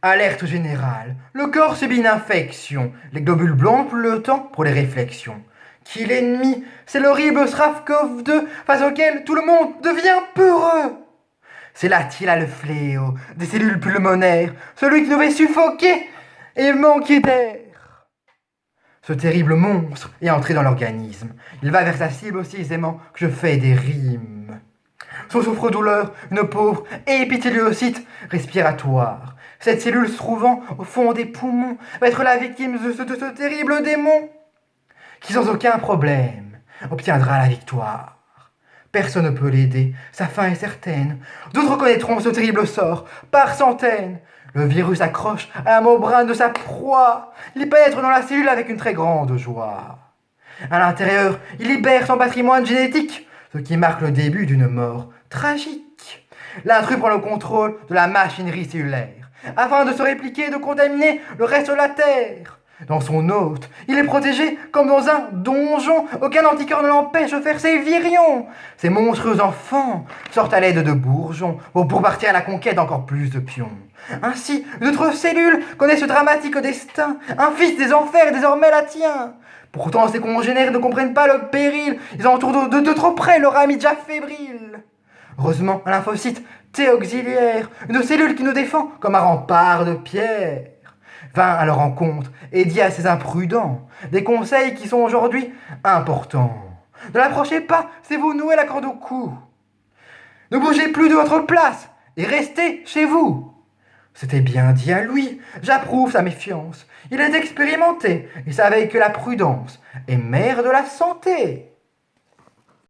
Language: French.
Alerte générale, le corps subit une infection, les globules blancs plus le temps pour les réflexions. Qui l'ennemi? C'est l'horrible SRAV-CoV-2 face auquel tout le monde devient peureux. C'est là qu'il a le fléau des cellules pulmonaires, celui qui nous fait suffoquer et manquer d'air. Ce terrible monstre est entré dans l'organisme. Il va vers sa cible aussi aisément que je fais des rimes. Son souffre-douleur, une pauvre épithéliocite respiratoire. Cette cellule se trouvant au fond des poumons va être la victime de ce terrible démon qui sans aucun problème obtiendra la victoire. Personne ne peut l'aider, sa fin est certaine. D'autres connaîtront ce terrible sort par centaines. Le virus accroche à la membrane de sa proie. Il pénètre dans la cellule avec une très grande joie. À l'intérieur, il libère son patrimoine génétique, ce qui marque le début d'une mort tragique. L'intrus prend le contrôle de la machinerie cellulaire, afin de se répliquer et de contaminer le reste de la Terre. Dans son hôte, il est protégé comme dans un donjon. Aucun anticorps ne l'empêche de faire ses virions. Ces monstrueux enfants sortent à l'aide de bourgeons pour partir à la conquête d'encore plus de pions. Ainsi, une autre cellule connaît ce dramatique destin. Un fils des enfers est désormais la tient. Pourtant, ses congénères ne comprennent pas le péril. Ils entourent de trop près leur ami déjà fébrile. Heureusement, un lymphocyte T auxiliaire, une cellule qui nous défend comme un rempart de pierre, vint à leur rencontre et dit à ces imprudents des conseils qui sont aujourd'hui importants. Ne l'approchez pas, c'est vous nouer la corde au cou. Ne bougez plus de votre place et restez chez vous. C'était bien dit à lui, j'approuve sa méfiance. Il est expérimenté et savait que la prudence est mère de la santé.